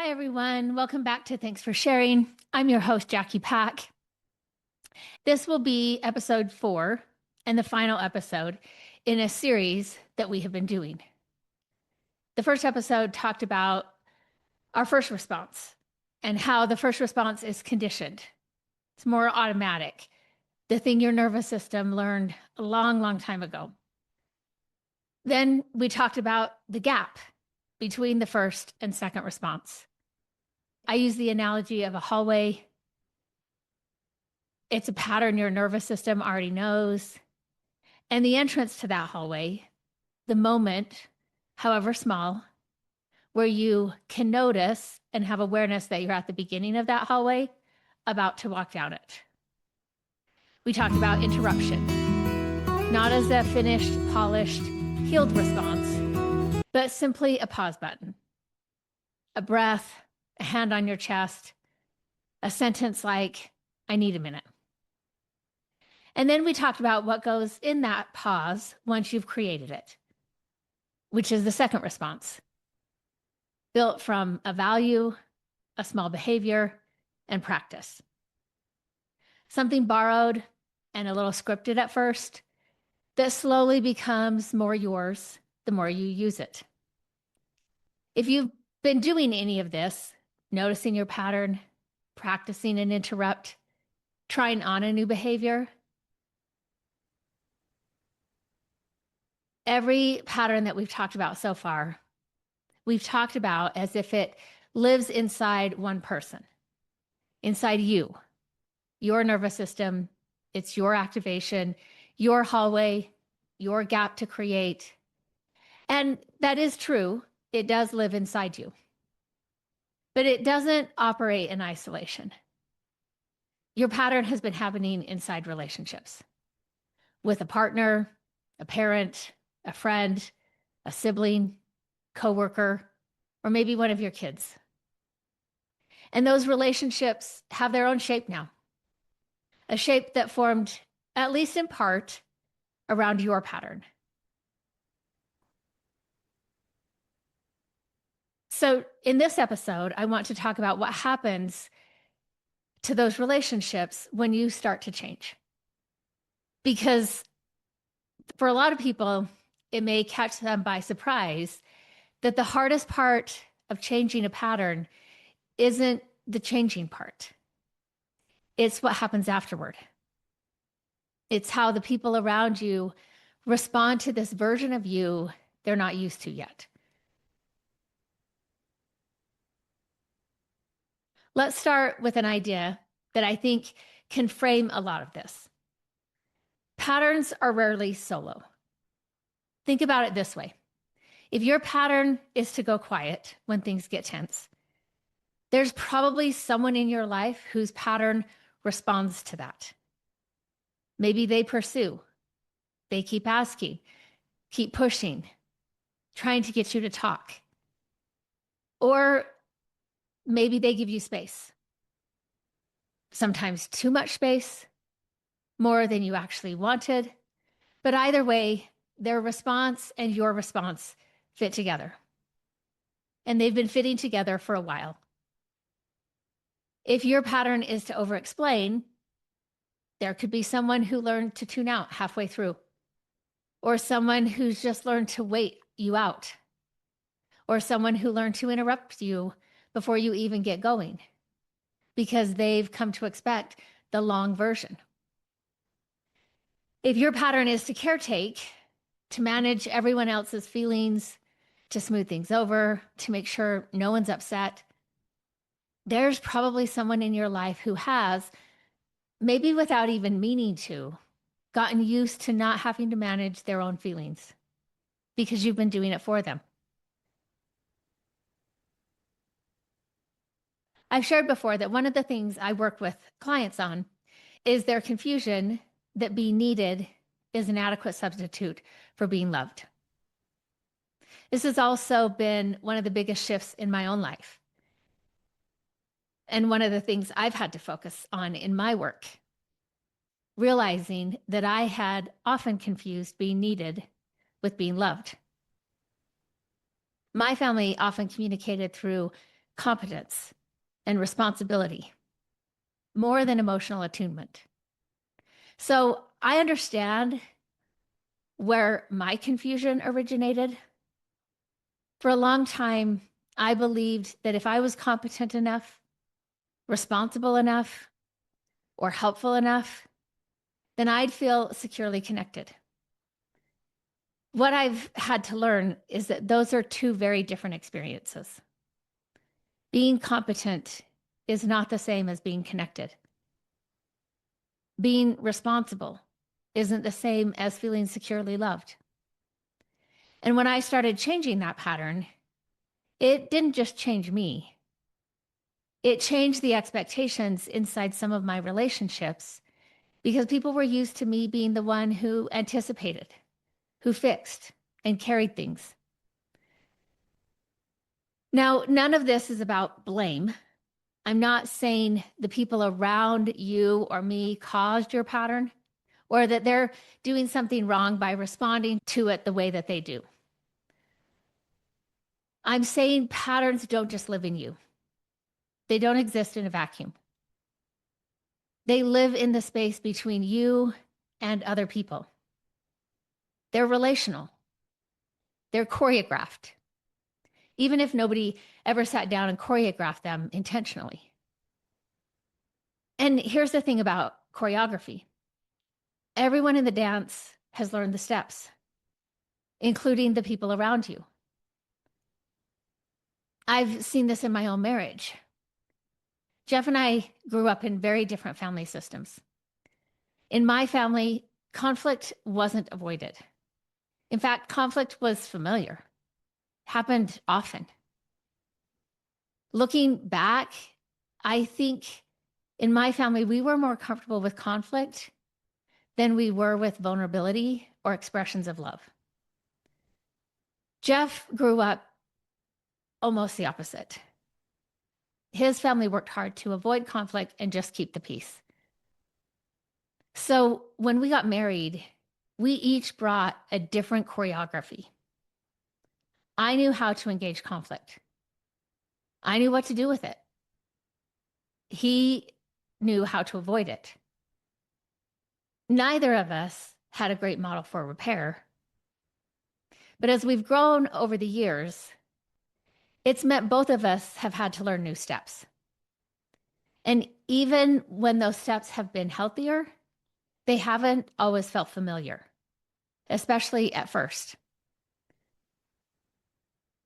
Hi, everyone. Welcome back to Thanks for Sharing. I'm your host, Jackie Pack. This will be episode 4 and the final episode in a series that we have been doing. The first episode talked about our first response and how the first response is conditioned. It's more automatic, the thing your nervous system learned a long, long time ago. Then we talked about the gap between the first and second response. I use the analogy of a hallway. It's a pattern your nervous system already knows. And the entrance to that hallway, the moment, however small, where you can notice and have awareness that you're at the beginning of that hallway, about to walk down it. We talked about interruption, not as a finished, polished, healed response, but simply a pause button, a breath, a hand on your chest, a sentence like, I need a minute. And then we talked about what goes in that pause once you've created it, which is the second response, built from a value, a small behavior, and practice. Something borrowed and a little scripted at first that slowly becomes more yours the more you use it. If you've been doing any of this, noticing your pattern, practicing an interrupt, trying on a new behavior, every pattern that we've talked about so far, we've talked about as if it lives inside one person, inside you, your nervous system. It's your activation, your hallway, your gap to create. And that is true. It does live inside you. But it doesn't operate in isolation. Your pattern has been happening inside relationships with a partner, a parent, a friend, a sibling, coworker, or maybe one of your kids. And those relationships have their own shape now, a shape that formed, at least in part, around your pattern. So in this episode, I want to talk about what happens to those relationships when you start to change. Because for a lot of people, it may catch them by surprise that the hardest part of changing a pattern isn't the changing part. It's what happens afterward. It's how the people around you respond to this version of you they're not used to yet. Let's start with an idea that I think can frame a lot of this. Patterns are rarely solo. Think about it this way. If your pattern is to go quiet when things get tense, there's probably someone in your life whose pattern responds to that. Maybe they pursue, they keep asking, keep pushing, trying to get you to talk. Or maybe they give you space. Sometimes too much space, more than you actually wanted. But either way, their response and your response fit together. And they've been fitting together for a while. If your pattern is to over-explain, there could be someone who learned to tune out halfway through, or someone who's just learned to wait you out, or someone who learned to interrupt you before you even get going, because they've come to expect the long version. If your pattern is to caretake, to manage everyone else's feelings, to smooth things over, to make sure no one's upset, there's probably someone in your life who has, maybe without even meaning to, gotten used to not having to manage their own feelings because you've been doing it for them. I've shared before that one of the things I work with clients on is their confusion that being needed is an adequate substitute for being loved. This has also been one of the biggest shifts in my own life. And one of the things I've had to focus on in my work, realizing that I had often confused being needed with being loved. My family often communicated through competence, and responsibility more than emotional attunement. So I understand where my confusion originated. For a long time, I believed that if I was competent enough, responsible enough, or helpful enough, then I'd feel securely connected. What I've had to learn is that those are two very different experiences. Being competent is not the same as being connected. Being responsible isn't the same as feeling securely loved. And when I started changing that pattern, it didn't just change me. It changed the expectations inside some of my relationships because people were used to me being the one who anticipated, who fixed and carried things. Now, none of this is about blame. I'm not saying the people around you or me caused your pattern or that they're doing something wrong by responding to it the way that they do. I'm saying patterns don't just live in you. They don't exist in a vacuum. They live in the space between you and other people. They're relational. They're choreographed, even if nobody ever sat down and choreographed them intentionally. And here's the thing about choreography. Everyone in the dance has learned the steps, including the people around you. I've seen this in my own marriage. Jeff and I grew up in very different family systems. In my family, conflict wasn't avoided. In fact, conflict was familiar, happened often. Looking back, I think in my family, we were more comfortable with conflict than we were with vulnerability or expressions of love. Jeff grew up almost the opposite. His family worked hard to avoid conflict and just keep the peace. So when we got married, we each brought a different choreography. I knew how to engage conflict. I knew what to do with it. He knew how to avoid it. Neither of us had a great model for repair. But as we've grown over the years, it's meant both of us have had to learn new steps. And even when those steps have been healthier, they haven't always felt familiar, especially at first.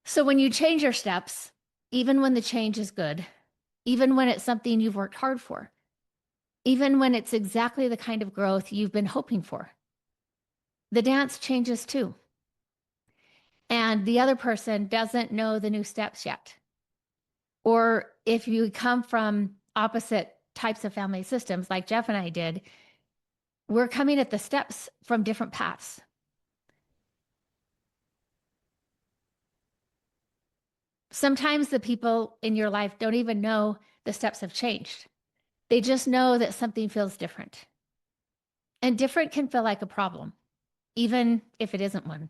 So when you change your steps, even when the change is good, even when it's something you've worked hard for, even when it's exactly the kind of growth you've been hoping for, the dance changes too. And the other person doesn't know the new steps yet. Or if you come from opposite types of family systems, like Jeff and I did, we're coming at the steps from different paths. Sometimes the people in your life don't even know the steps have changed. They just know that something feels different. And different can feel like a problem, even if it isn't one.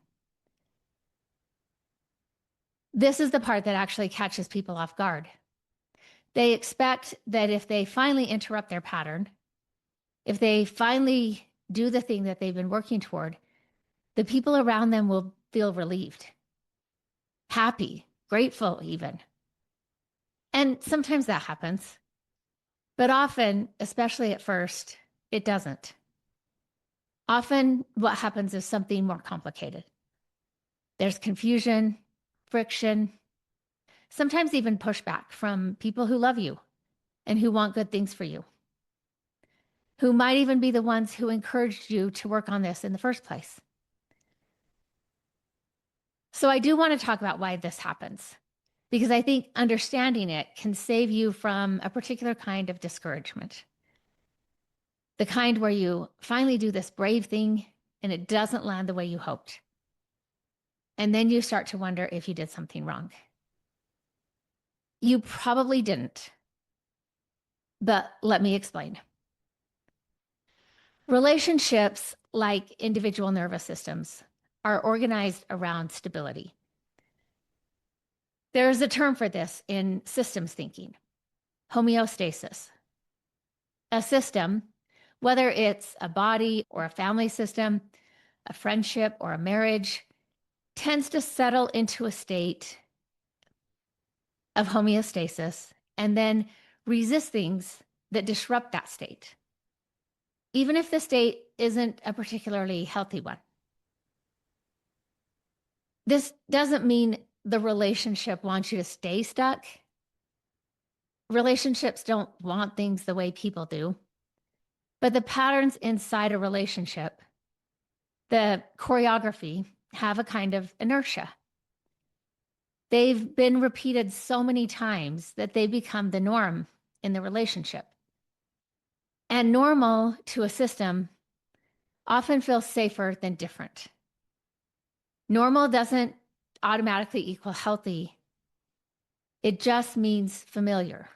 This is the part that actually catches people off guard. They expect that if they finally interrupt their pattern, if they finally do the thing that they've been working toward, the people around them will feel relieved, happy, grateful even. And sometimes that happens. But often, especially at first, it doesn't. Often what happens is something more complicated. There's confusion, friction, sometimes even pushback from people who love you and who want good things for you, who might even be the ones who encouraged you to work on this in the first place. So I do want to talk about why this happens, because I think understanding it can save you from a particular kind of discouragement. The kind where you finally do this brave thing and it doesn't land the way you hoped. And then you start to wonder if you did something wrong. You probably didn't, but let me explain. Relationships, like individual nervous systems, are organized around stability. There's a term for this in systems thinking, homeostasis. A system, whether it's a body or a family system, a friendship or a marriage, tends to settle into a state of homeostasis and then resist things that disrupt that state, even if the state isn't a particularly healthy one. This doesn't mean the relationship wants you to stay stuck. Relationships don't want things the way people do, but the patterns inside a relationship, the choreography, have a kind of inertia. They've been repeated so many times that they become the norm in the relationship. And normal to a system often feels safer than different. Normal doesn't automatically equal healthy. It just means familiar,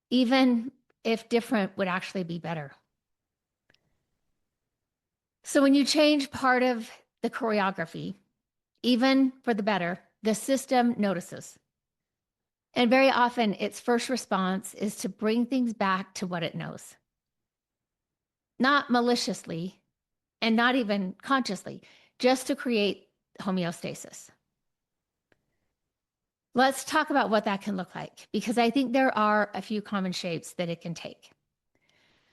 even if different would actually be better. So when you change part of the choreography, even for the better, the system notices. And very often its first response is to bring things back to what it knows. Not maliciously and not even consciously, just to create homeostasis. Let's talk about what that can look like, because I think there are a few common shapes that it can take.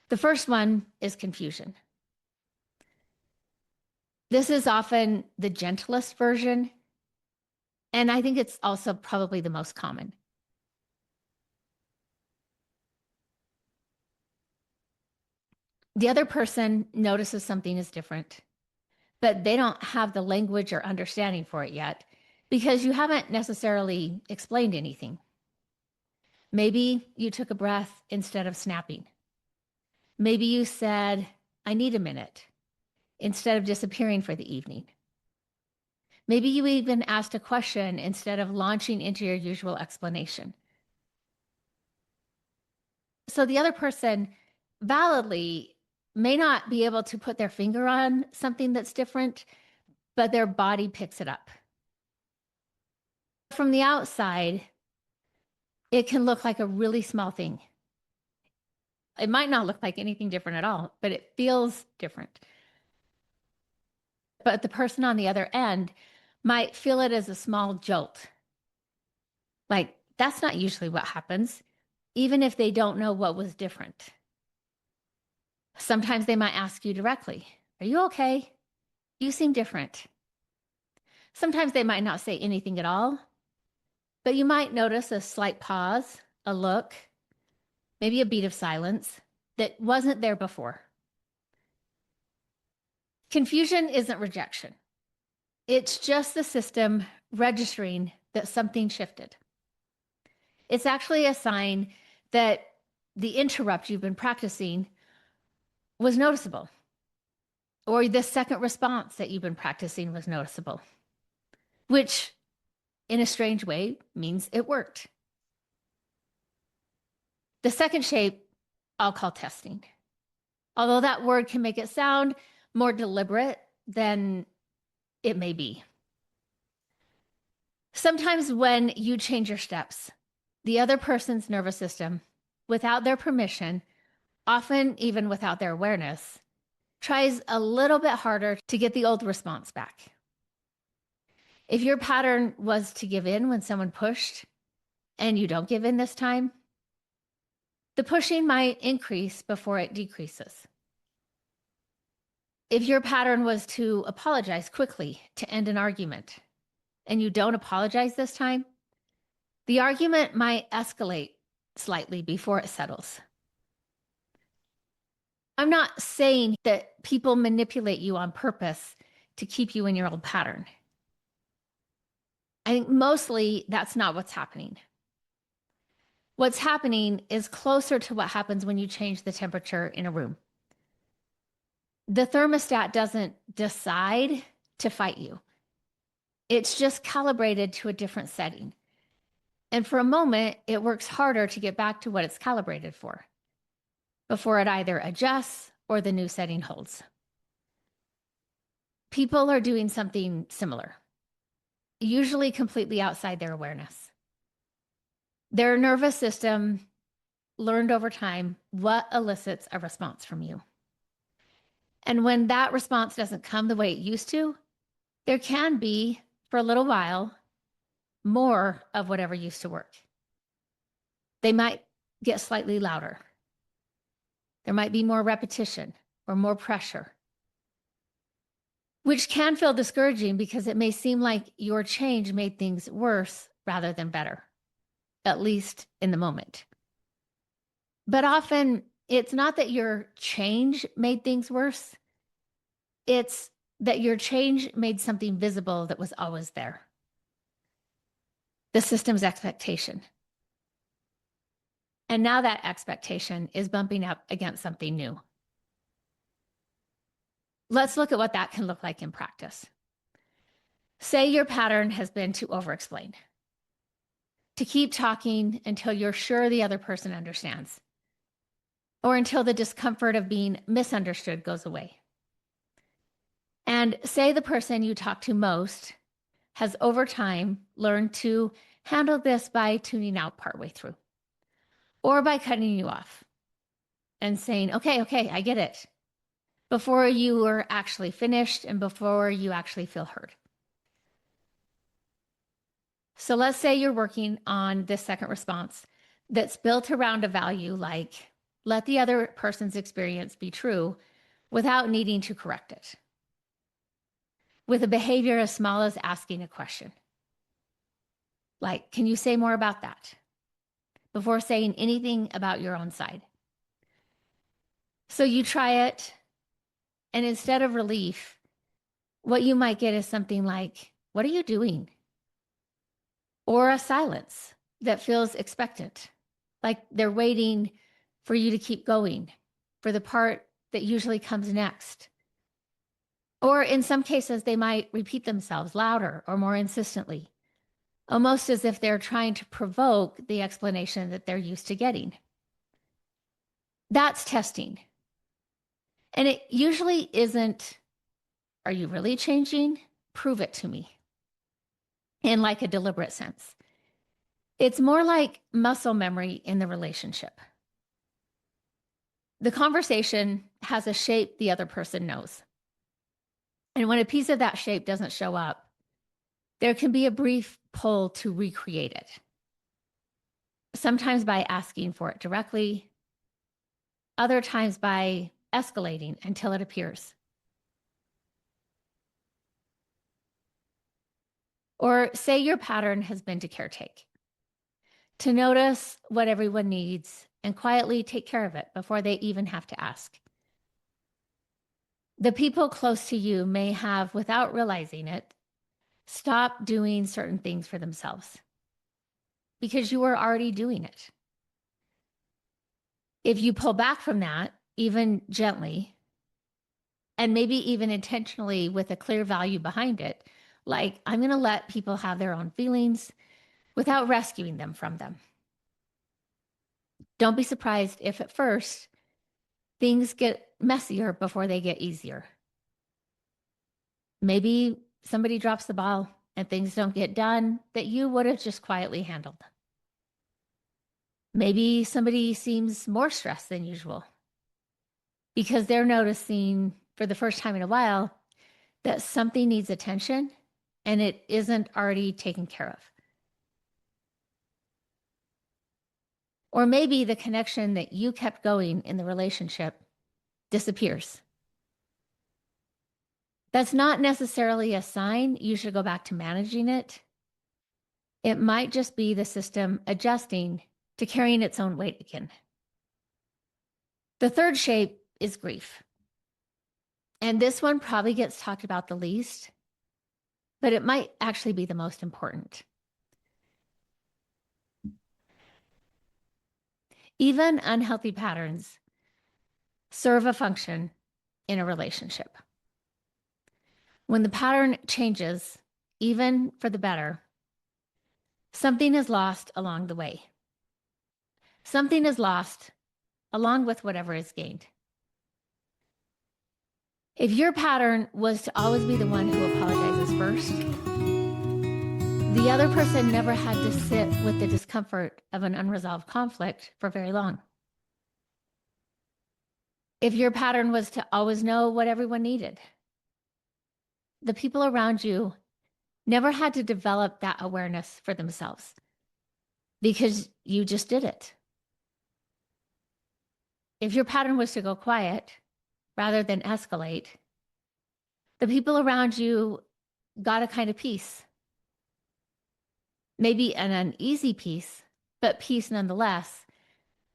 The first one is confusion. This is often the gentlest version, and I think it's also probably the most common. The other person notices something is different, but they don't have the language or understanding for it yet because you haven't necessarily explained anything. Maybe you took a breath instead of snapping. Maybe you said, "I need a minute," instead of disappearing for the evening. Maybe you even asked a question instead of launching into your usual explanation. So the other person validly may not be able to put their finger on something that's different, but their body picks it up. From the outside, it can look like a really small thing. It might not look like anything different at all, but it feels different. But the person on the other end might feel it as a small jolt. Like, that's not usually what happens, even if they don't know what was different. Sometimes they might ask you directly, "Are you okay? You seem different." Sometimes they might not say anything at all, but you might notice a slight pause, a look, maybe a beat of silence that wasn't there before. Confusion isn't rejection. It's just the system registering that something shifted. It's actually a sign that the interrupt you've been practicing was noticeable, or the second response that you've been practicing was noticeable, which in a strange way means it worked. The second shape I'll call testing, although that word can make it sound more deliberate than it may be. Sometimes when you change your steps, the other person's nervous system, without their permission, often even without their awareness, tries a little bit harder to get the old response back. If your pattern was to give in when someone pushed and you don't give in this time, the pushing might increase before it decreases. If your pattern was to apologize quickly to end an argument and you don't apologize this time, the argument might escalate slightly before it settles. I'm not saying that people manipulate you on purpose to keep you in your old pattern. I think mostly that's not what's happening. What's happening is closer to what happens when you change the temperature in a room. The thermostat doesn't decide to fight you. It's just calibrated to a different setting. And for a moment, it works harder to get back to what it's calibrated for before it either adjusts or the new setting holds. People are doing something similar. usually completely outside their awareness. Their nervous system learned over time what elicits a response from you. And when that response doesn't come the way it used to, there can be, for a little while, more of whatever used to work. They might get slightly louder. There might be more repetition or more pressure, which can feel discouraging because it may seem like your change made things worse rather than better, at least in the moment. But often it's not that your change made things worse. It's that your change made something visible that was always there. The system's expectation. And now that expectation is bumping up against something new. Let's look at what that can look like in practice. Say your pattern has been to over-explain, to keep talking until you're sure the other person understands, or until the discomfort of being misunderstood goes away. And say the person you talk to most has over time learned to handle this by tuning out partway through, or by cutting you off and saying, okay, I get it, before you are actually finished and before you actually feel heard. So let's say you're working on this second response that's built around a value like, let the other person's experience be true without needing to correct it, with a behavior as small as asking a question. Like, can you say more about that? Before saying anything about your own side. So you try it, and instead of relief, what you might get is something like, what are you doing? Or a silence that feels expectant, like they're waiting for you to keep going, for the part that usually comes next. Or in some cases, they might repeat themselves louder or more insistently, almost as if they're trying to provoke the explanation that they're used to getting. That's testing. And it usually isn't, are you really changing? Prove it to me. In like a deliberate sense. It's more like muscle memory in the relationship. The conversation has a shape the other person knows. And when a piece of that shape doesn't show up, there can be a brief pull to recreate it. Sometimes by asking for it directly, other times by escalating until it appears. Or say your pattern has been to caretake, to notice what everyone needs and quietly take care of it before they even have to ask. The people close to you may have, without realizing it, stopped doing certain things for themselves because you were already doing it. If you pull back from that, even gently, and maybe even intentionally with a clear value behind it, like I'm going to let people have their own feelings without rescuing them from them. Don't be surprised if at first things get messier before they get easier. Maybe somebody drops the ball and things don't get done that you would have just quietly handled. Maybe somebody seems more stressed than usual because they're noticing for the first time in a while that something needs attention and it isn't already taken care of. Or maybe the connection that you kept going in the relationship disappears. That's not necessarily a sign you should go back to managing it. It might just be the system adjusting to carrying its own weight again. The third shape is grief. And this one probably gets talked about the least, but it might actually be the most important. Even unhealthy patterns serve a function in a relationship. When the pattern changes, even for the better, something is lost along the way. Something is lost along with whatever is gained. If your pattern was to always be the one who apologizes first, The other person never had to sit with the discomfort of an unresolved conflict for very long. If your pattern was to always know what everyone needed, the people around you never had to develop that awareness for themselves because you just did it. If your pattern was to go quiet rather than escalate, the people around you got a kind of peace. Maybe an uneasy peace, but peace nonetheless,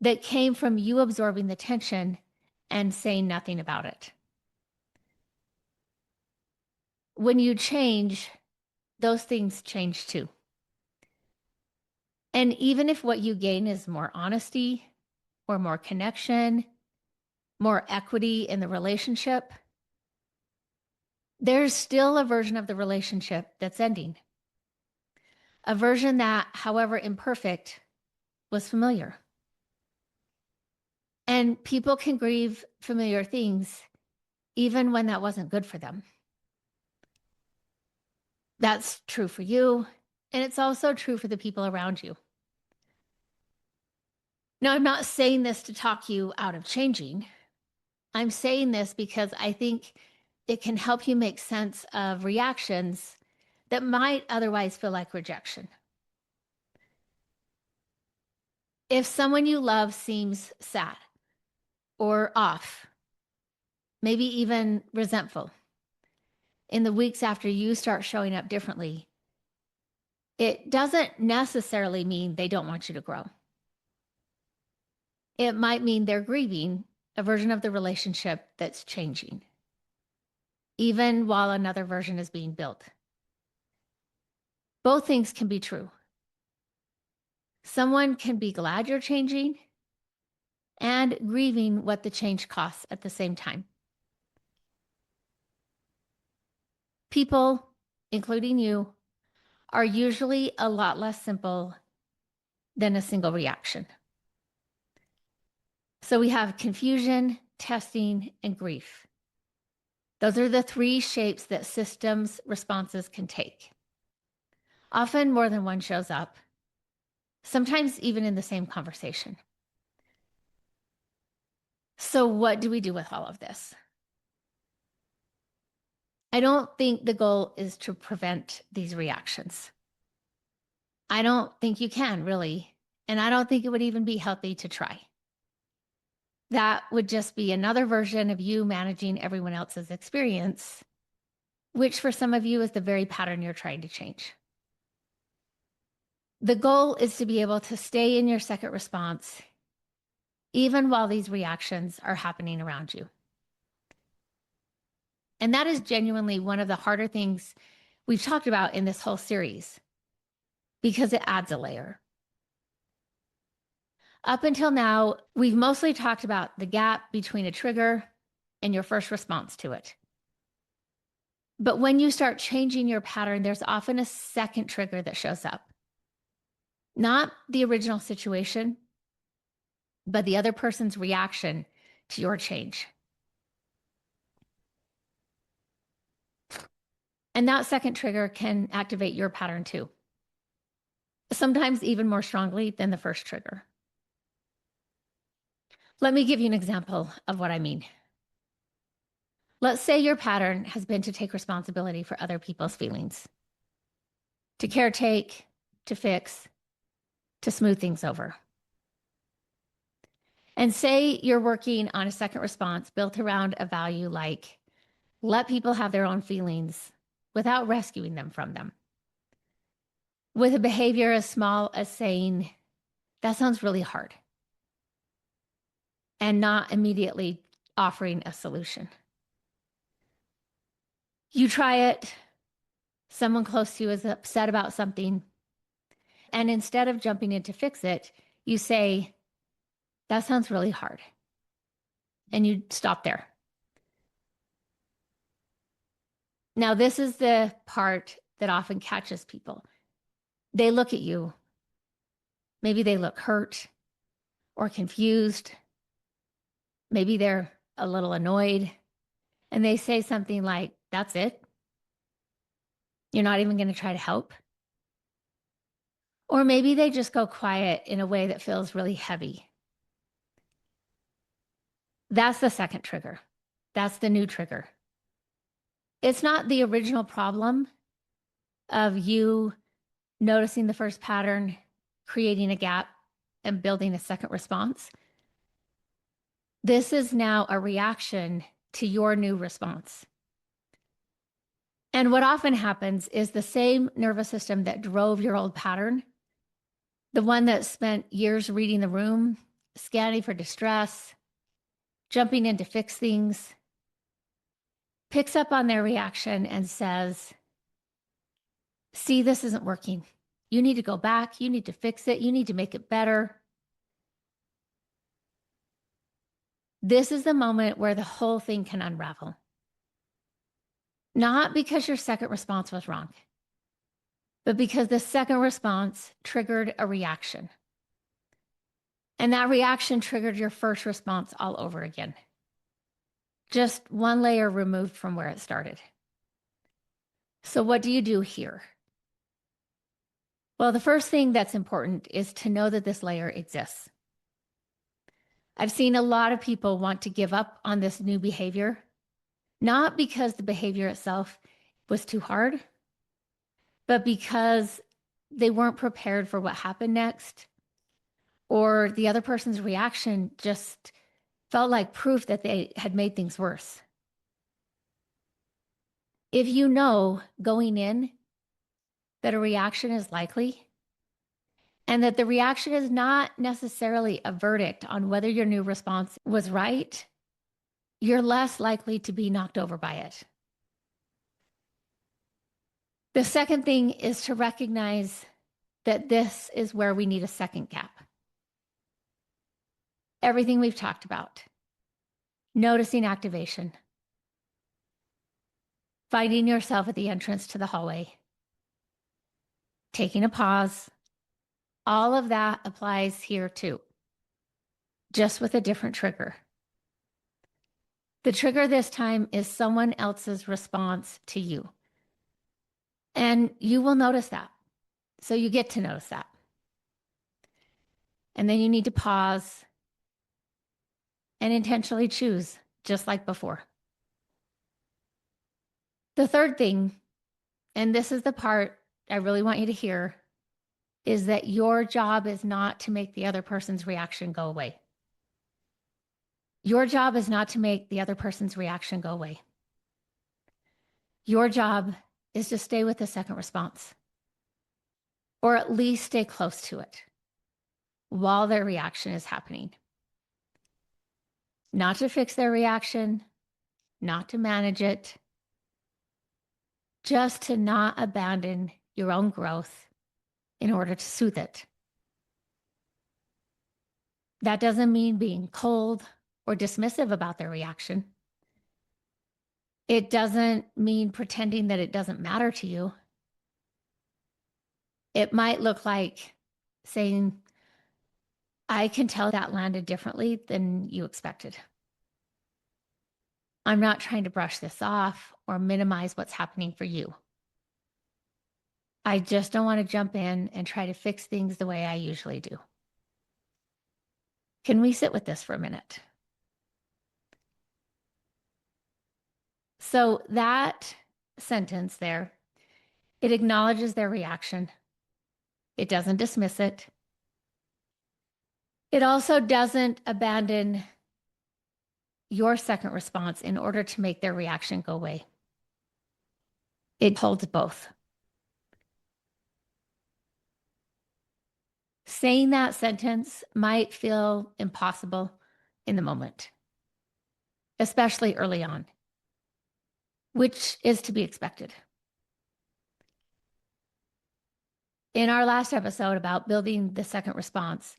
that came from you absorbing the tension and saying nothing about it. When you change, those things change too. And even if what you gain is more honesty or more connection, more equity in the relationship, there's still a version of the relationship that's ending. A version that, however imperfect, was familiar. And people can grieve familiar things even when that wasn't good for them. That's true for you, and it's also true for the people around you. Now, I'm not saying this to talk you out of changing. I'm saying this because I think it can help you make sense of reactions that might otherwise feel like rejection. If someone you love seems sad or off, maybe even resentful, in the weeks after you start showing up differently, it doesn't necessarily mean they don't want you to grow. It might mean they're grieving a version of the relationship that's changing, even while another version is being built. Both things can be true. Someone can be glad you're changing and grieving what the change costs at the same time. People, including you, are usually a lot less simple than a single reaction. So we have confusion, testing, and grief. Those are the three shapes that systems responses can take. Often more than one shows up, sometimes even in the same conversation. So what do we do with all of this? I don't think the goal is to prevent these reactions. I don't think you can really, and I don't think it would even be healthy to try. That would just be another version of you managing everyone else's experience, which for some of you is the very pattern you're trying to change. The goal is to be able to stay in your second response, even while these reactions are happening around you. And that is genuinely one of the harder things we've talked about in this whole series, because it adds a layer. Up until now, we've mostly talked about the gap between a trigger and your first response to it. But when you start changing your pattern, there's often a second trigger that shows up. Not the original situation, but the other person's reaction to your change. And that second trigger can activate your pattern too, sometimes even more strongly than the first trigger. Let me give you an example of what I mean. Let's say your pattern has been to take responsibility for other people's feelings, to caretake, to fix, to smooth things over. And say you're working on a second response built around a value like, let people have their own feelings without rescuing them from them. With a behavior as small as saying, that sounds really hard, and not immediately offering a solution. You try it, someone close to you is upset about something, and instead of jumping in to fix it, you say, that sounds really hard. And you stop there. Now, this is the part that often catches people. They look at you. Maybe they look hurt or confused. Maybe they're a little annoyed. And they say something like, that's it? You're not even going to try to help? Or maybe they just go quiet in a way that feels really heavy. That's the second trigger. That's the new trigger. It's not the original problem of you noticing the first pattern, creating a gap, and building a second response. This is now a reaction to your new response. And what often happens is the same nervous system that drove your old pattern, the one that spent years reading the room, scanning for distress, jumping in to fix things, picks up on their reaction and says, see, this isn't working. You need to go back. You need to fix it. You need to make it better. This is the moment where the whole thing can unravel. Not because your second response was wrong, but because the second response triggered a reaction. And that reaction triggered your first response all over again. Just one layer removed from where it started. So what do you do here? Well, the first thing that's important is to know that this layer exists. I've seen a lot of people want to give up on this new behavior, not because the behavior itself was too hard, but because they weren't prepared for what happened next, or the other person's reaction just felt like proof that they had made things worse. If you know going in that a reaction is likely, and that the reaction is not necessarily a verdict on whether your new response was right, you're less likely to be knocked over by it. The second thing is to recognize that this is where we need a second gap. Everything we've talked about, noticing activation, finding yourself at the entrance to the hallway, taking a pause, all of that applies here too, just with a different trigger. The trigger this time is someone else's response to you. And you will notice that. So you get to notice that. And then you need to pause and intentionally choose, just like before. The third thing, and this is the part I really want you to hear, is that your job is not to make the other person's reaction go away. Your job is not to make the other person's reaction go away. Your job is to stay with the second response, or at least stay close to it while their reaction is happening. Not to fix their reaction, not to manage it, just to not abandon your own growth in order to soothe it. That doesn't mean being cold or dismissive about their reaction. It doesn't mean pretending that it doesn't matter to you. It might look like saying, I can tell that landed differently than you expected. I'm not trying to brush this off or minimize what's happening for you. I just don't want to jump in and try to fix things the way I usually do. Can we sit with this for a minute? So that sentence there, it acknowledges their reaction. It doesn't dismiss it. It also doesn't abandon your second response in order to make their reaction go away. It holds both. Saying that sentence might feel impossible in the moment, especially early on, which is to be expected. In our last episode about building the second response,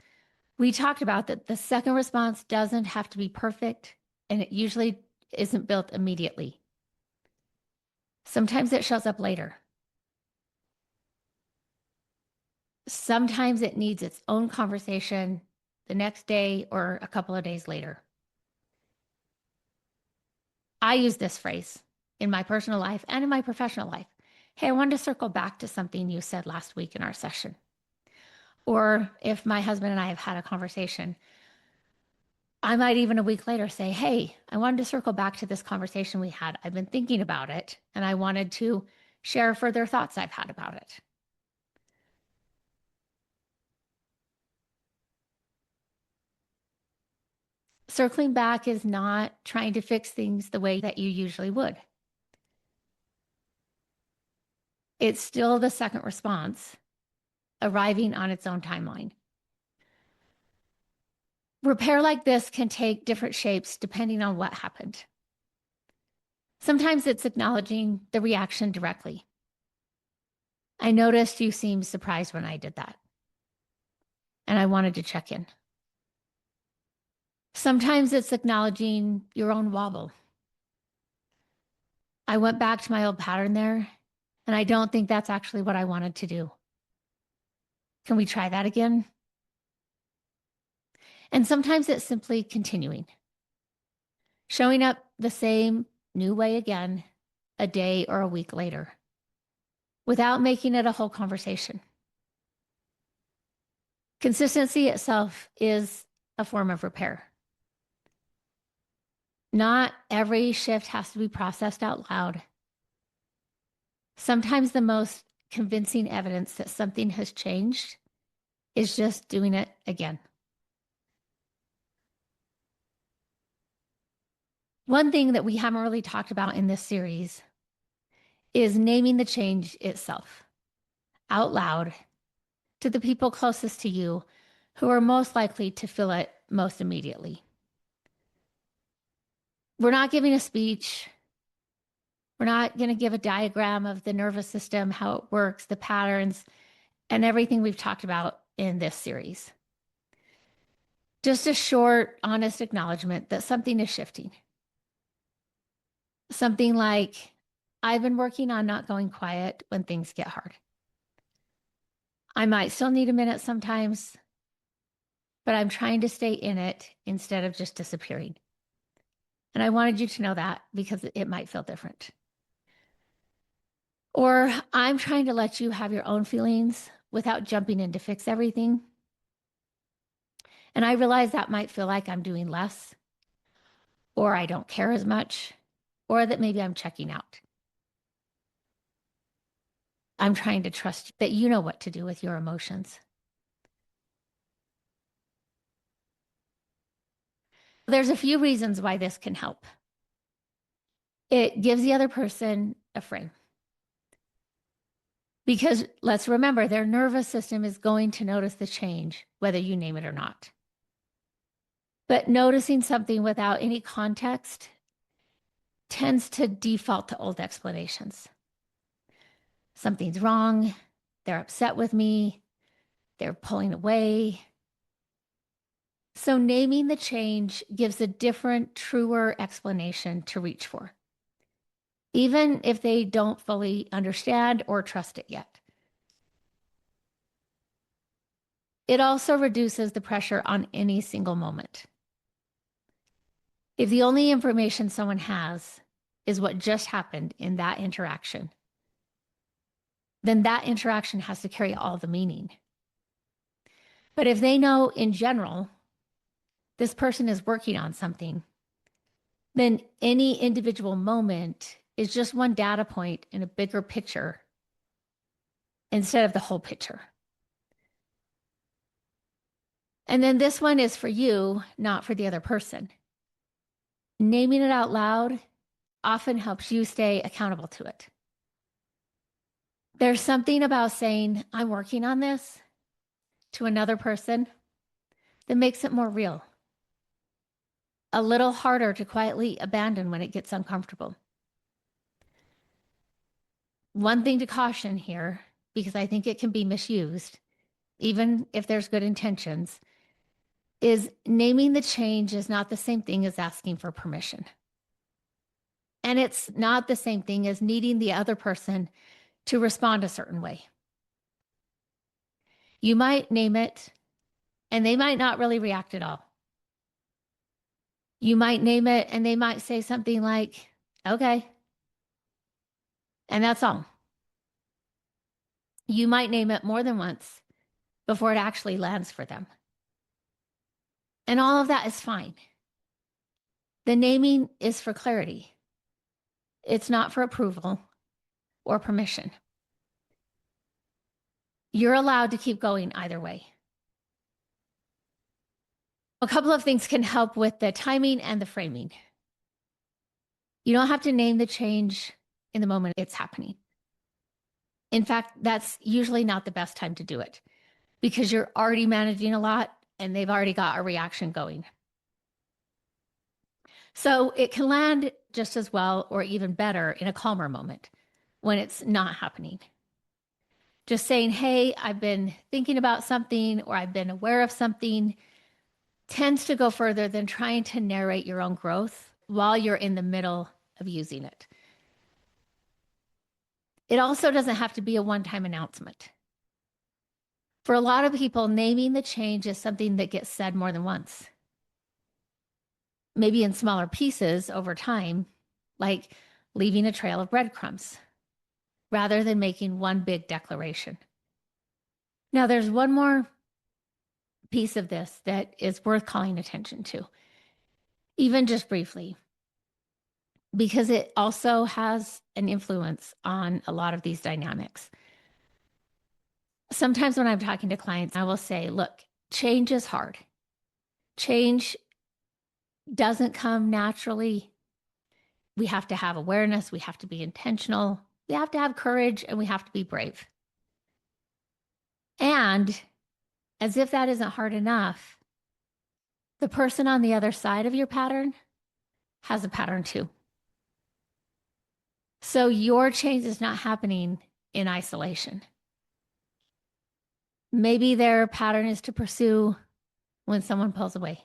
we talked about that the second response doesn't have to be perfect, and it usually isn't built immediately. Sometimes it shows up later. Sometimes it needs its own conversation the next day or a couple of days later. I use this phrase in my personal life and in my professional life. Hey, I wanted to circle back to something you said last week in our session. Or if my husband and I have had a conversation, I might even a week later say, hey, I wanted to circle back to this conversation we had. I've been thinking about it and I wanted to share further thoughts I've had about it. Circling back is not trying to fix things the way that you usually would. It's still the second response arriving on its own timeline. Repair like this can take different shapes depending on what happened. Sometimes it's acknowledging the reaction directly. I noticed you seemed surprised when I did that, and I wanted to check in. Sometimes it's acknowledging your own wobble. I went back to my old pattern there, and I don't think that's actually what I wanted to do. Can we try that again? And sometimes it's simply continuing, showing up the same new way again a day or a week later without making it a whole conversation. Consistency itself is a form of repair. Not every shift has to be processed out loud. Sometimes the most convincing evidence that something has changed is just doing it again. One thing that we haven't really talked about in this series is naming the change itself out loud to the people closest to you who are most likely to feel it most immediately. We're not giving a speech. We're not going to give a diagram of the nervous system, how it works, the patterns, and everything we've talked about in this series. Just a short, honest acknowledgement that something is shifting. Something like, I've been working on not going quiet when things get hard. I might still need a minute sometimes, but I'm trying to stay in it instead of just disappearing. And I wanted you to know that because it might feel different. Or I'm trying to let you have your own feelings without jumping in to fix everything. And I realize that might feel like I'm doing less, or I don't care as much, or that maybe I'm checking out. I'm trying to trust that you know what to do with your emotions. There's a few reasons why this can help. It gives the other person a frame. Because let's remember, their nervous system is going to notice the change, whether you name it or not. But noticing something without any context tends to default to old explanations. Something's wrong. They're upset with me. They're pulling away. So naming the change gives a different, truer explanation to reach for, even if they don't fully understand or trust it yet. It also reduces the pressure on any single moment. If the only information someone has is what just happened in that interaction, then that interaction has to carry all the meaning. But if they know in general, this person is working on something, then any individual moment is just one data point in a bigger picture instead of the whole picture. And then this one is for you, not for the other person. Naming it out loud often helps you stay accountable to it. There's something about saying, I'm working on this to another person that makes it more real. A little harder to quietly abandon when it gets uncomfortable. One thing to caution here, because I think it can be misused, even if there's good intentions, is naming the change is not the same thing as asking for permission. And it's not the same thing as needing the other person to respond a certain way. You might name it, and they might not really react at all. You might name it, and they might say something like, okay. And that's all. You might name it more than once, before it actually lands for them. And all of that is fine. The naming is for clarity. It's not for approval or permission. You're allowed to keep going either way. A couple of things can help with the timing and the framing. You don't have to name the change in the moment it's happening. In fact, that's usually not the best time to do it because you're already managing a lot and they've already got a reaction going. So it can land just as well or even better in a calmer moment when it's not happening. Just saying, hey, I've been thinking about something or I've been aware of something tends to go further than trying to narrate your own growth while you're in the middle of using it. It also doesn't have to be a one-time announcement. For a lot of people, naming the change is something that gets said more than once. Maybe in smaller pieces over time, like leaving a trail of breadcrumbs, rather than making one big declaration. Now, there's one more piece of this that is worth calling attention to, even just briefly, because it also has an influence on a lot of these dynamics. Sometimes when I'm talking to clients, I will say, look, change is hard. Change doesn't come naturally. We have to have awareness. We have to be intentional. We have to have courage and we have to be brave. And as if that isn't hard enough, the person on the other side of your pattern has a pattern too. So your change is not happening in isolation. Maybe their pattern is to pursue when someone pulls away.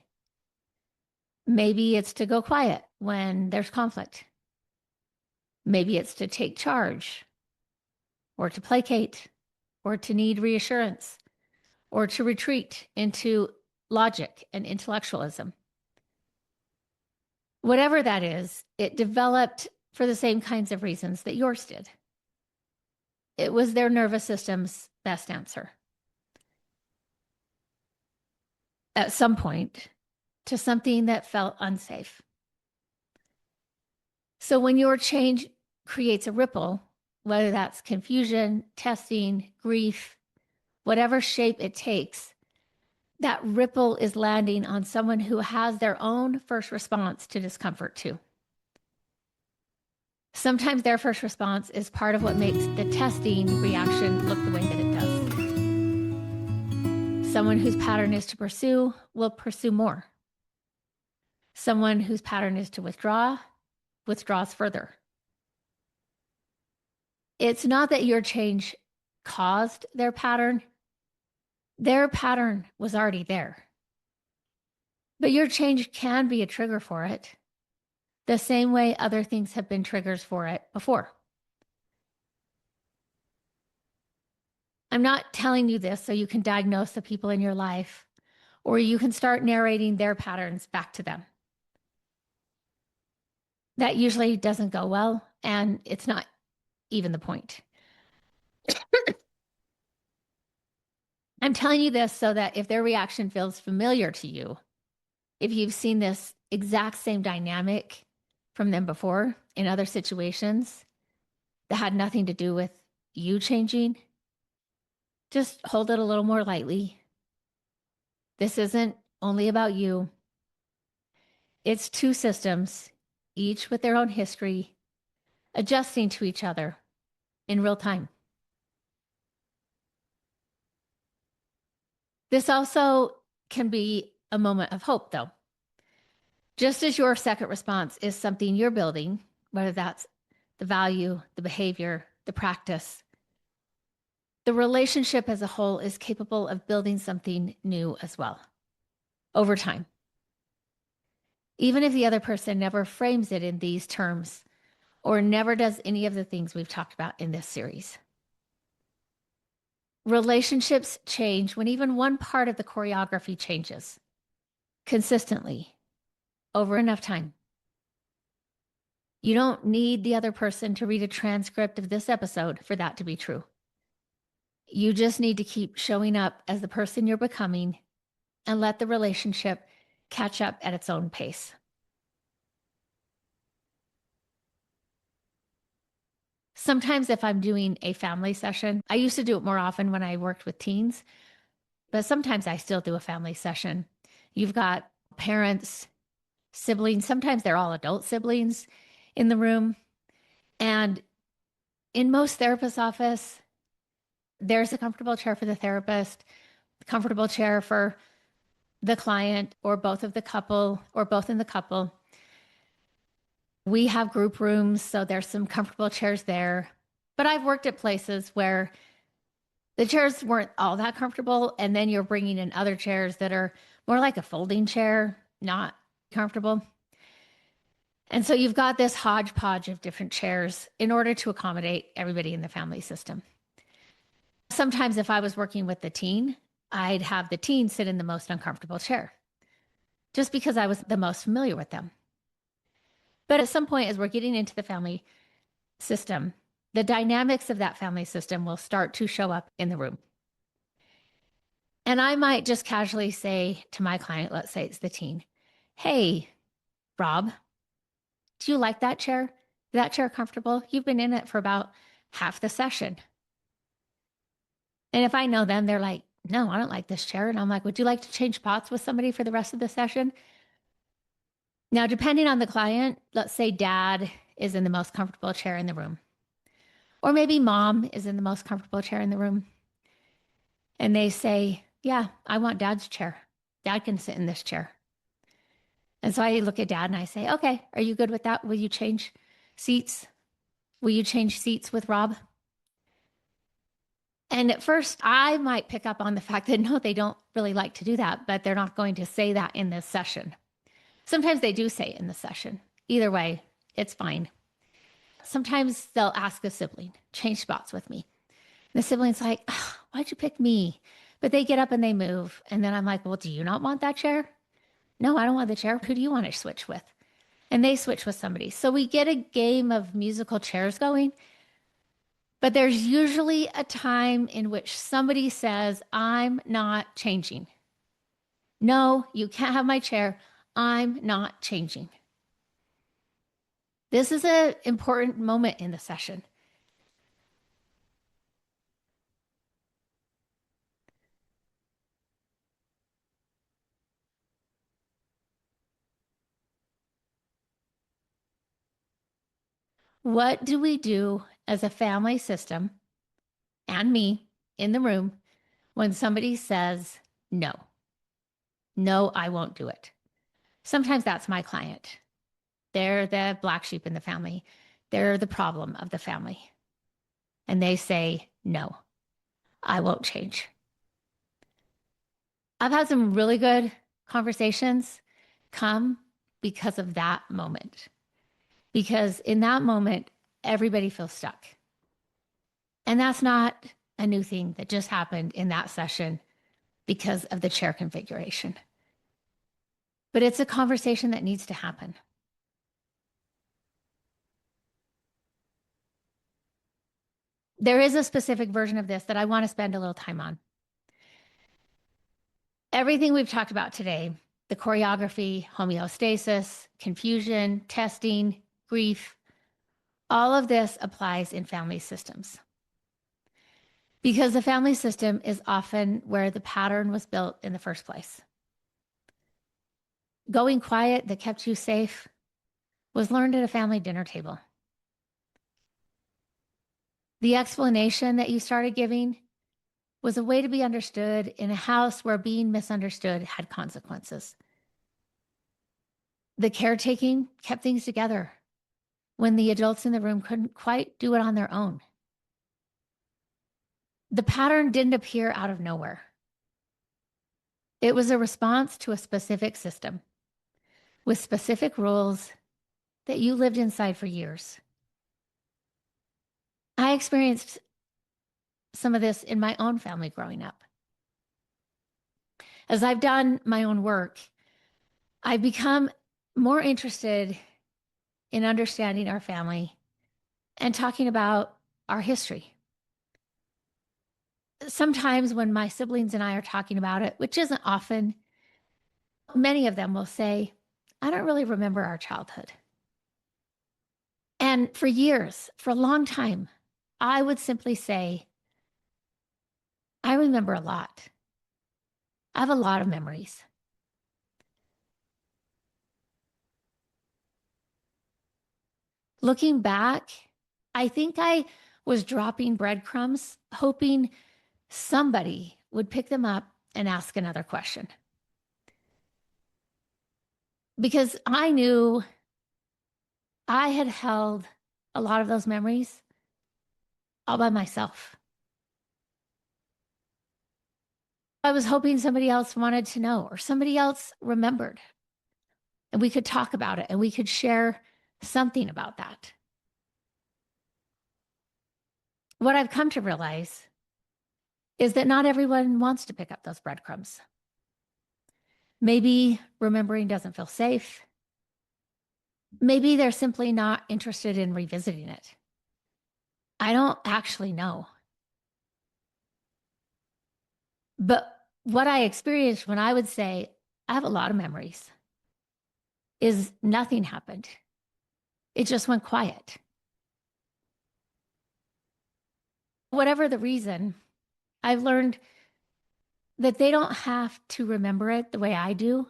Maybe it's to go quiet when there's conflict. Maybe it's to take charge or to placate or to need reassurance or to retreat into logic and intellectualism. Whatever that is, it developed for the same kinds of reasons that yours did. It was their nervous system's best answer. At some point, to something that felt unsafe. So when your change creates a ripple, whether that's confusion, testing, grief, whatever shape it takes, that ripple is landing on someone who has their own first response to discomfort too. Sometimes their first response is part of what makes the testing reaction look the way that it does. Someone whose pattern is to pursue will pursue more. Someone whose pattern is to withdraw withdraws further. It's not that your change caused their pattern. Their pattern was already there. But your change can be a trigger for it, the same way other things have been triggers for it before. I'm not telling you this so you can diagnose the people in your life or you can start narrating their patterns back to them. That usually doesn't go well, and it's not even the point. I'm telling you this so that if their reaction feels familiar to you, if you've seen this exact same dynamic from them before in other situations that had nothing to do with you changing, just hold it a little more lightly. This isn't only about you. It's two systems, each with their own history, adjusting to each other in real time. This also can be a moment of hope, though. Just as your second response is something you're building, whether that's the value, the behavior, the practice, the relationship as a whole is capable of building something new as well over time. Even if the other person never frames it in these terms or never does any of the things we've talked about in this series. Relationships change when even one part of the choreography changes consistently over enough time. You don't need the other person to read a transcript of this episode for that to be true. You just need to keep showing up as the person you're becoming and let the relationship catch up at its own pace. Sometimes, if I'm doing a family session, I used to do it more often when I worked with teens, but sometimes I still do a family session. You've got parents, siblings, sometimes they're all adult siblings in the room. And in most therapists' office, there's a comfortable chair for the therapist, a comfortable chair for the client, or both of the couple, or both in the couple. We have group rooms, so there's some comfortable chairs there. But I've worked at places where the chairs weren't all that comfortable, and then you're bringing in other chairs that are more like a folding chair, not comfortable. And so you've got this hodgepodge of different chairs in order to accommodate everybody in the family system. Sometimes, if I was working with the teen, I'd have the teen sit in the most uncomfortable chair just because I was the most familiar with them. But at some point, as we're getting into the family system, the dynamics of that family system will start to show up in the room. And I might just casually say to my client, let's say it's the teen, hey, Rob, do you like that chair? Is that chair comfortable? You've been in it for about half the session. And if I know them, they're like, no, I don't like this chair. And I'm like, would you like to change spots with somebody for the rest of the session? Now, depending on the client, let's say dad is in the most comfortable chair in the room, or maybe mom is in the most comfortable chair in the room. And they say, yeah, I want dad's chair. Dad can sit in this chair. And so I look at dad and I say, okay, are you good with that? Will you change seats? Will you change seats with Rob? And at first, I might pick up on the fact that no, they don't really like to do that, but they're not going to say that in this session. Sometimes they do say it in the session. Either way, it's fine. Sometimes they'll ask a sibling, change spots with me. And the sibling's like, oh, why'd you pick me? But they get up and they move. And then I'm like, well, do you not want that chair? No, I don't want the chair. Who do you want to switch with? And they switch with somebody. So we get a game of musical chairs going. But there's usually a time in which somebody says, I'm not changing. No, you can't have my chair. I'm not changing. This is an important moment in the session. What do we do as a family system and me in the room when somebody says, no, no, I won't do it? Sometimes that's my client. They're the black sheep in the family. They're the problem of the family. And they say, no, I won't change. I've had some really good conversations come because of that moment. Because in that moment, everybody feels stuck. And that's not a new thing that just happened in that session because of the chair configuration. But it's a conversation that needs to happen. There is a specific version of this that I want to spend a little time on. Everything we've talked about today, the choreography, homeostasis, confusion, testing, grief, all of this applies in family systems. Because the family system is often where the pattern was built in the first place. Going quiet that kept you safe was learned at a family dinner table. The explanation that you started giving was a way to be understood in a house where being misunderstood had consequences. The caretaking kept things together when the adults in the room couldn't quite do it on their own. The pattern didn't appear out of nowhere. It was a response to a specific system with specific rules that you lived inside for years. I experienced some of this in my own family growing up. As I've done my own work, I've become more interested in understanding our family and talking about our history. sometimes when my siblings and I are talking about it, which isn't often, many of them will say, I don't really remember our childhood. And for years, for a long time, I would simply say, I remember a lot. I have a lot of memories. Looking back, I think I was dropping breadcrumbs, hoping somebody would pick them up and ask another question. Because I knew I had held a lot of those memories all by myself. I was hoping somebody else wanted to know or somebody else remembered and we could talk about it and we could share something about that. What I've come to realize is that not everyone wants to pick up those breadcrumbs. Maybe remembering doesn't feel safe. Maybe they're simply not interested in revisiting it. I don't actually know. But what I experienced when I would say, I have a lot of memories, is nothing happened. It just went quiet. Whatever the reason, I've learned that they don't have to remember it the way I do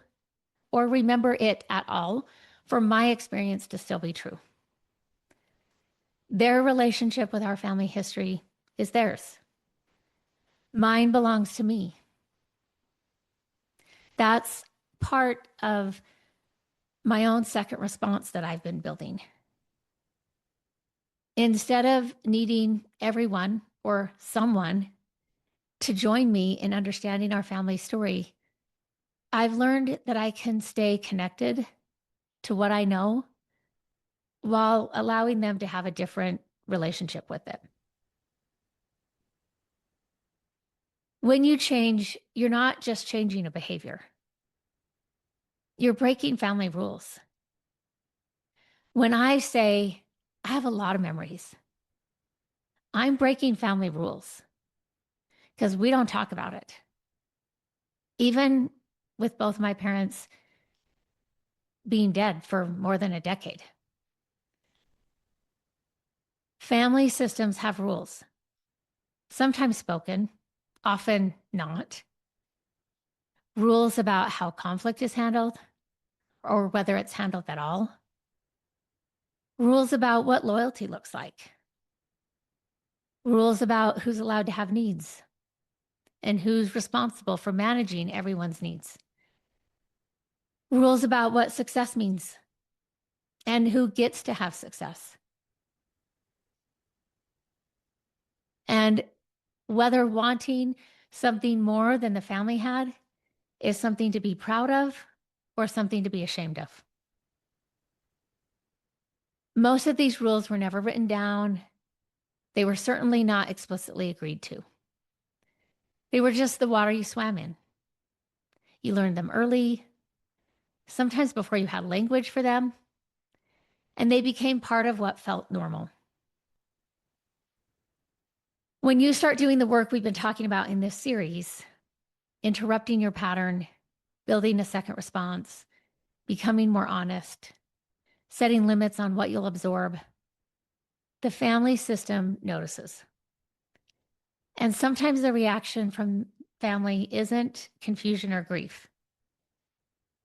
or remember it at all for my experience to still be true. Their relationship with our family history is theirs. Mine belongs to me. That's part of my own second response that I've been building. Instead of needing everyone or someone to join me in understanding our family story, I've learned that I can stay connected to what I know while allowing them to have a different relationship with it. When you change, you're not just changing a behavior, you're breaking family rules. When I say, I have a lot of memories, I'm breaking family rules because we don't talk about it. Even with both my parents being dead for more than a decade. Family systems have rules, sometimes spoken, often not. Rules about how conflict is handled or whether it's handled at all. Rules about what loyalty looks like. Rules about who's allowed to have needs and who's responsible for managing everyone's needs. Rules about what success means and who gets to have success. And whether wanting something more than the family had is something to be proud of or something to be ashamed of. Most of these rules were never written down. They were certainly not explicitly agreed to. They were just the water you swam in. You learned them early, sometimes before you had language for them, and they became part of what felt normal. When you start doing the work we've been talking about in this series, interrupting your pattern, building a second response, becoming more honest, setting limits on what you'll absorb, the family system notices. And sometimes the reaction from family isn't confusion or grief.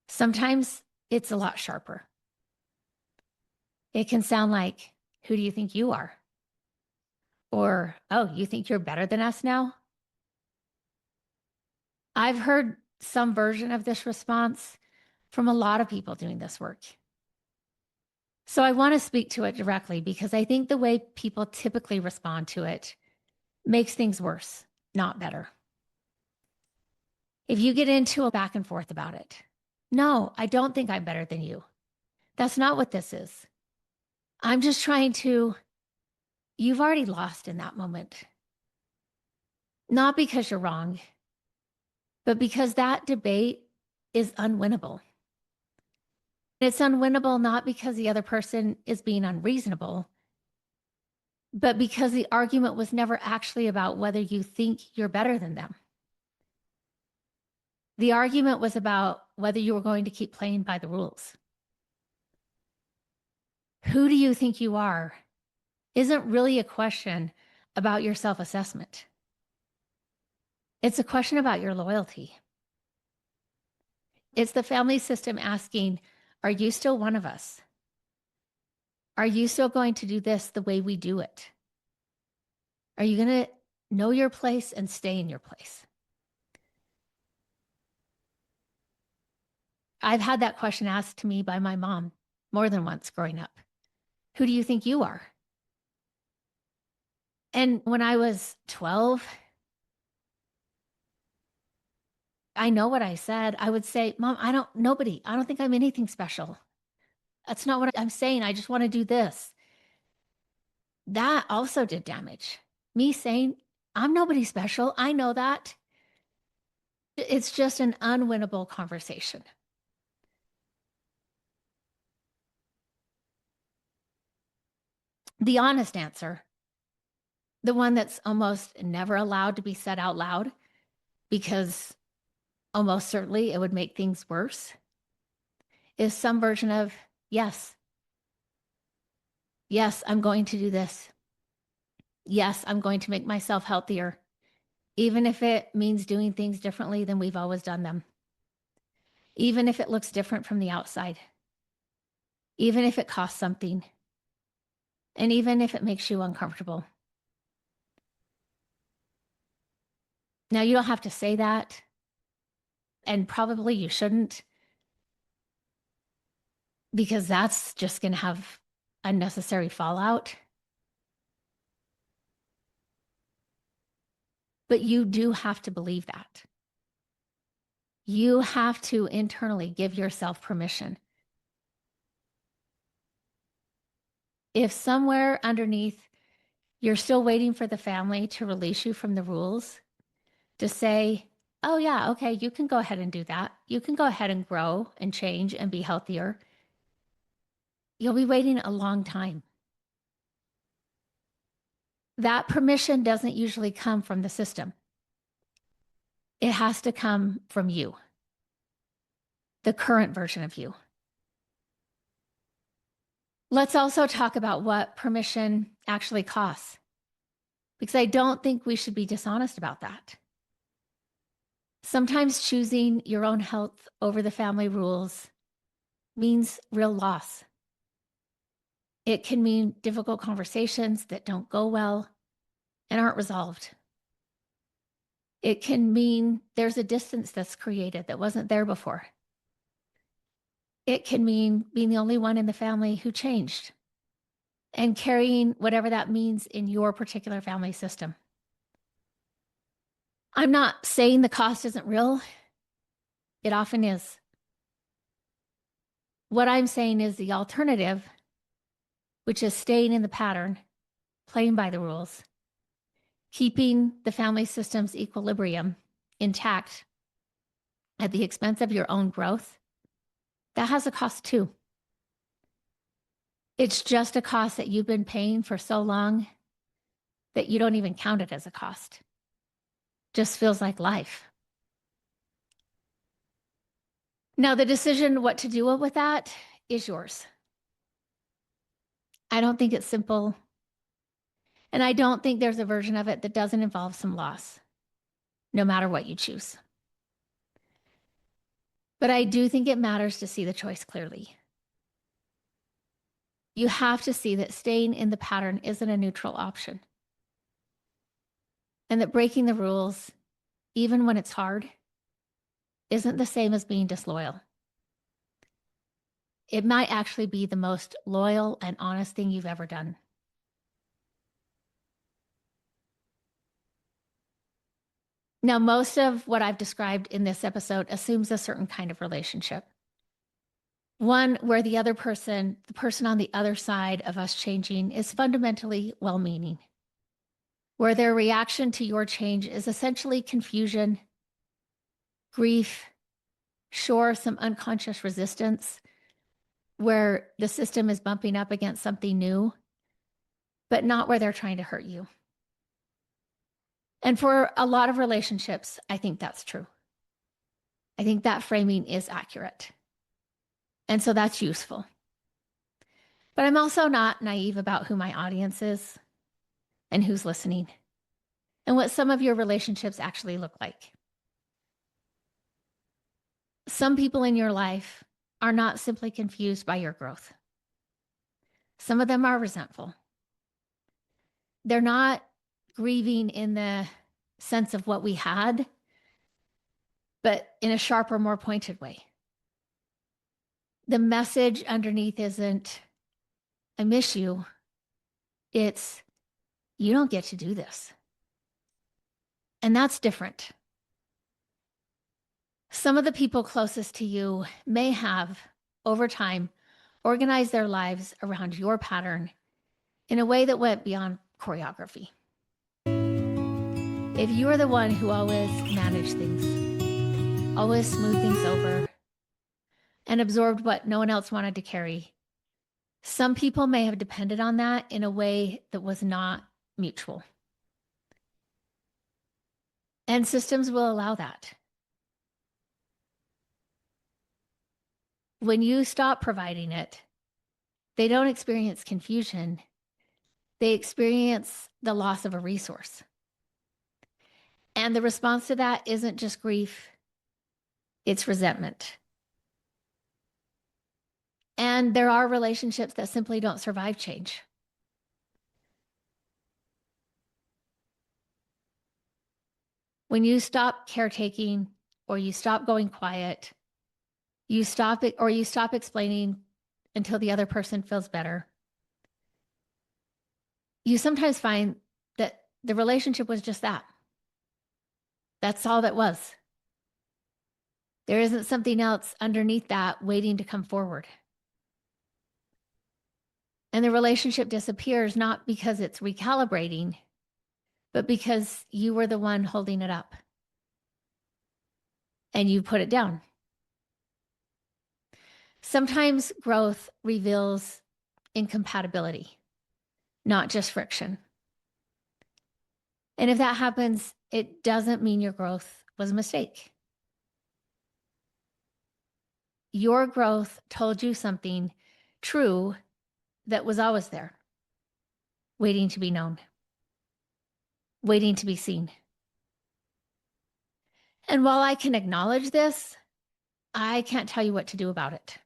Sometimes it's a lot sharper. It can sound like, who do you think you are? Or, oh, you think you're better than us now? I've heard some version of this response from a lot of people doing this work. So I want to speak to it directly because I think the way people typically respond to it makes things worse, not better. If you get into a back and forth about it, no, I don't think I'm better than you. That's not what this is. I'm just trying to, you've already lost in that moment. Not because you're wrong, but because that debate is unwinnable. It's unwinnable not because the other person is being unreasonable, but because the argument was never actually about whether you think you're better than them. The argument was about whether you were going to keep playing by the rules. Who do you think you are isn't really a question about your self-assessment. It's a question about your loyalty. It's the family system asking, are you still one of us? Are you still going to do this the way we do it? Are you going to know your place and stay in your place? I've had that question asked to me by my mom more than once growing up. Who do you think you are? And when I was 12, I know what I said. I would say, Mom, I don't think I'm anything special. That's not what I'm saying. I just want to do this. That also did damage. Me saying, I'm nobody special. I know that. It's just an unwinnable conversation. The honest answer, the one that's almost never allowed to be said out loud, because almost certainly it would make things worse, is some version of, yes, yes, I'm going to do this. Yes, I'm going to make myself healthier, even if it means doing things differently than we've always done them, even if it looks different from the outside, even if it costs something, and even if it makes you uncomfortable. Now, you don't have to say that, and probably you shouldn't, because that's just going to have unnecessary fallout. But you do have to believe that. You have to internally give yourself permission. If somewhere underneath you're still waiting for the family to release you from the rules, to say, oh, yeah, okay, you can go ahead and do that. You can go ahead and grow and change and be healthier. You'll be waiting a long time. That permission doesn't usually come from the system. It has to come from you, the current version of you. Let's also talk about what permission actually costs, because I don't think we should be dishonest about that. Sometimes choosing your own health over the family rules means real loss. It can mean difficult conversations that don't go well and aren't resolved. It can mean there's a distance that's created that wasn't there before. It can mean being the only one in the family who changed and carrying whatever that means in your particular family system. I'm not saying the cost isn't real. It often is. What I'm saying is the alternative, which is staying in the pattern, playing by the rules, keeping the family system's equilibrium intact at the expense of your own growth, that has a cost too. It's just a cost that you've been paying for so long that you don't even count it as a cost. Just feels like life. Now, the decision what to do with that is yours. I don't think it's simple. And I don't think there's a version of it that doesn't involve some loss, no matter what you choose. But I do think it matters to see the choice clearly. You have to see that staying in the pattern isn't a neutral option, and that breaking the rules, even when it's hard, isn't the same as being disloyal. It might actually be the most loyal and honest thing you've ever done. Now, most of what I've described in this episode assumes a certain kind of relationship. One where the other person, the person on the other side of us changing, is fundamentally well-meaning, where their reaction to your change is essentially confusion, grief, sure, some unconscious resistance, where the system is bumping up against something new, but not where they're trying to hurt you. And for a lot of relationships, I think that's true. I think that framing is accurate. And so that's useful. But I'm also not naive about who my audience is and who's listening and what some of your relationships actually look like. Some people in your life are not simply confused by your growth. Some of them are resentful. They're not grieving in the sense of what we had, but in a sharper, more pointed way. The message underneath isn't, I miss you. It's, you don't get to do this. And that's different. Some of the people closest to you may have, over time, organized their lives around your pattern in a way that went beyond choreography. If you are the one who always managed things, always smoothed things over, and absorbed what no one else wanted to carry, some people may have depended on that in a way that was not mutual. And systems will allow that. When you stop providing it, they don't experience confusion. They experience the loss of a resource. And the response to that isn't just grief, it's resentment. And there are relationships that simply don't survive change. When you stop caretaking or you stop going quiet, you stop it or you stop explaining until the other person feels better. You sometimes find that the relationship was just that. That's all that was. There isn't something else underneath that waiting to come forward. And the relationship disappears not because it's recalibrating, but because you were the one holding it up and you put it down. Sometimes growth reveals incompatibility, not just friction. And if that happens, it doesn't mean your growth was a mistake. Your growth told you something true that was always there, waiting to be known, waiting to be seen. And while I can acknowledge this, I can't tell you what to do about it.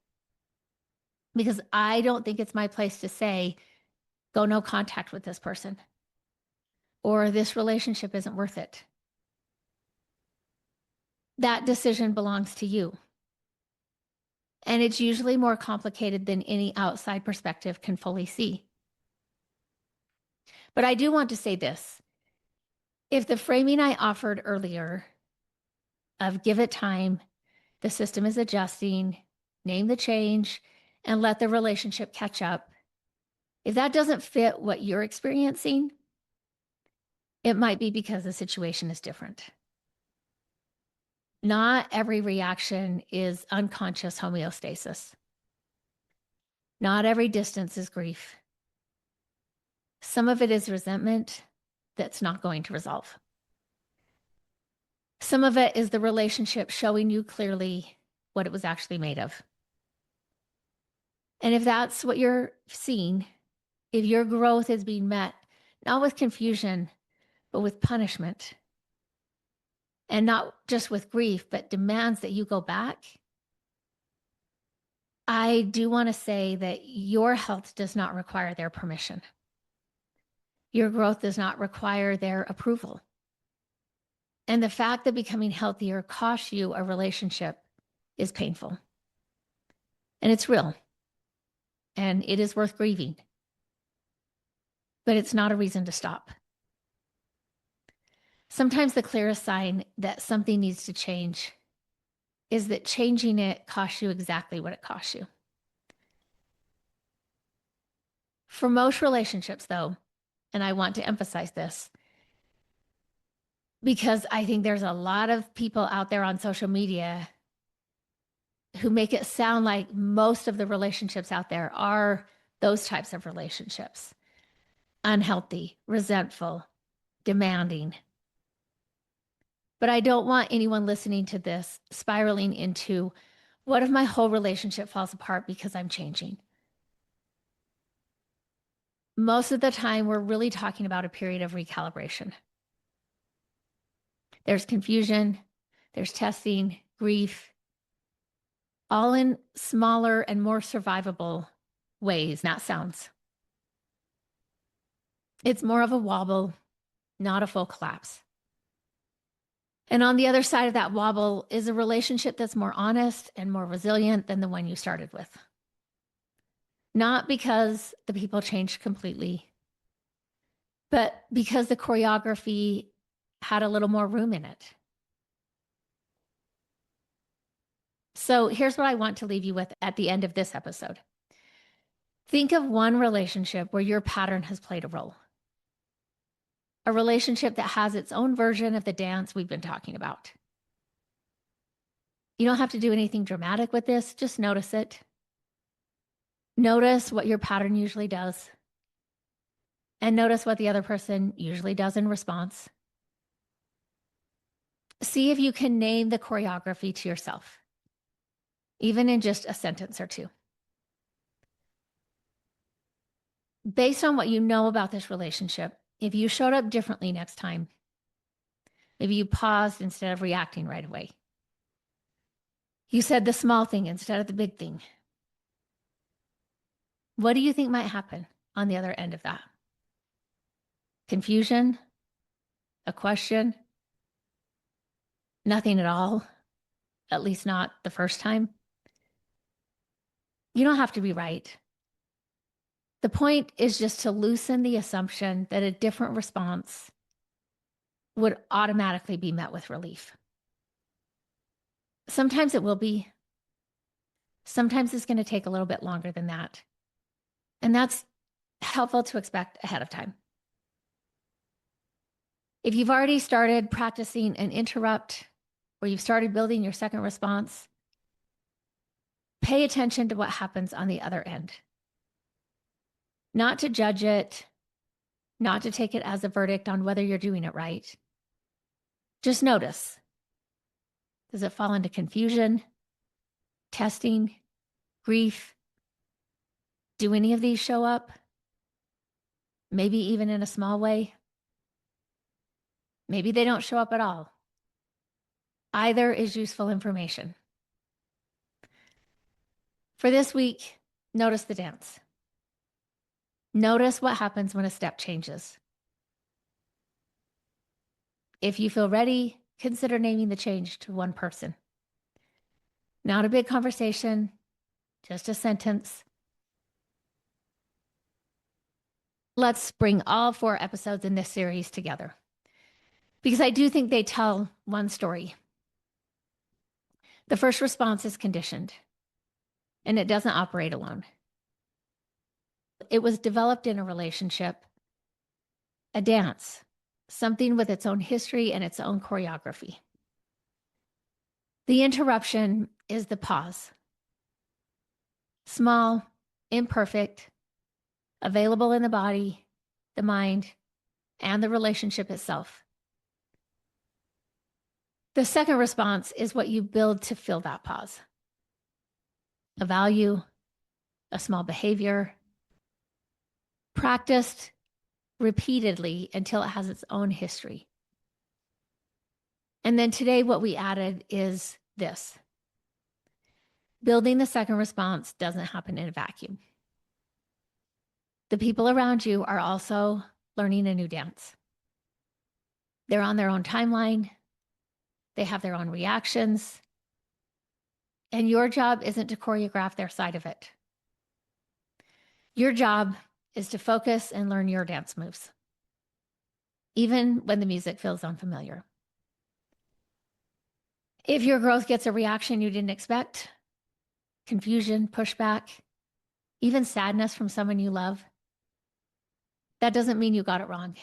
Because I don't think it's my place to say, go no contact with this person, or this relationship isn't worth it. That decision belongs to you. And it's usually more complicated than any outside perspective can fully see. But I do want to say this. If the framing I offered earlier of give it time, the system is adjusting, name the change, and let the relationship catch up, if that doesn't fit what you're experiencing, it might be because the situation is different. Not every reaction is unconscious homeostasis. Not every distance is grief. Some of it is resentment that's not going to resolve. Some of it is the relationship showing you clearly what it was actually made of. And if that's what you're seeing, if your growth is being met, not with confusion, but with punishment, and not just with grief, but demands that you go back, I do want to say that your health does not require their permission. Your growth does not require their approval. And the fact that becoming healthier costs you a relationship is painful. And it's real. And it is worth grieving. But it's not a reason to stop. Sometimes the clearest sign that something needs to change is that changing it costs you exactly what it costs you. For most relationships, though, and I want to emphasize this, because I think there's a lot of people out there on social media who make it sound like most of the relationships out there are those types of relationships. unhealthy, resentful, demanding. But I don't want anyone listening to this spiraling into, what if my whole relationship falls apart because I'm changing? Most of the time, we're really talking about a period of recalibration. There's confusion, there's testing, grief, all in smaller and more survivable ways. That sounds. It's more of a wobble, not a full collapse. And on the other side of that wobble is a relationship that's more honest and more resilient than the one you started with. Not because the people changed completely, but because the choreography had a little more room in it. So here's what I want to leave you with at the end of this episode. Think of one relationship where your pattern has played a role. A relationship that has its own version of the dance we've been talking about. You don't have to do anything dramatic with this, just notice it. Notice what your pattern usually does. And notice what the other person usually does in response. See if you can name the choreography to yourself, even in just a sentence or two. Based on what you know about this relationship, if you showed up differently next time, maybe you paused instead of reacting right away. You said the small thing instead of the big thing. What do you think might happen on the other end of that? Confusion? A question? Nothing at all? At least not the first time? You don't have to be right. The point is just to loosen the assumption that a different response would automatically be met with relief. Sometimes it will be. Sometimes it's going to take a little bit longer than that. And that's helpful to expect ahead of time. If you've already started practicing an interrupt, or you've started building your second response, pay attention to what happens on the other end. Not to judge it, not to take it as a verdict on whether you're doing it right. Just notice. Does it fall into confusion, testing, grief? Do any of these show up? Maybe even in a small way. Maybe they don't show up at all. Either is useful information. For this week, notice the dance. Notice what happens when a step changes. If you feel ready, consider naming the change to one person. Not a big conversation, just a sentence. Let's bring all 4 episodes in this series together, because I do think they tell one story. The first response is conditioned, and it doesn't operate alone. It was developed in a relationship, a dance, something with its own history and its own choreography. The interruption is the pause. Small, imperfect, available in the body, the mind, and the relationship itself. The second response is what you build to fill that pause. A value, a small behavior, practiced repeatedly until it has its own history. And then today, what we added is this. Building the second response doesn't happen in a vacuum. The people around you are also learning a new dance. They're on their own timeline. They have their own reactions. And your job isn't to choreograph their side of it. Your job is to focus and learn your dance moves, even when the music feels unfamiliar. If your growth gets a reaction you didn't expect, confusion, pushback, even sadness from someone you love, that doesn't mean you got it wrong.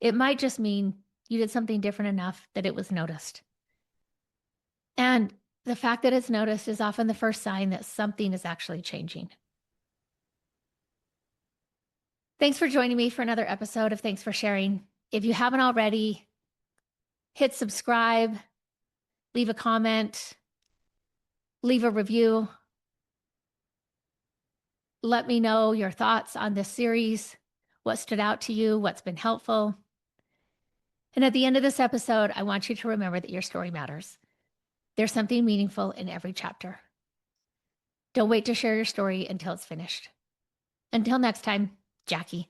It might just mean you did something different enough that it was noticed. And the fact that it's noticed is often the first sign that something is actually changing. Thanks for joining me for another episode of Thanks for Sharing. If you haven't already, hit subscribe, leave a comment, leave a review. Let me know your thoughts on this series, what stood out to you, what's been helpful. And at the end of this episode, I want you to remember that your story matters. There's something meaningful in every chapter. Don't wait to share your story until it's finished. Until next time, Jackie.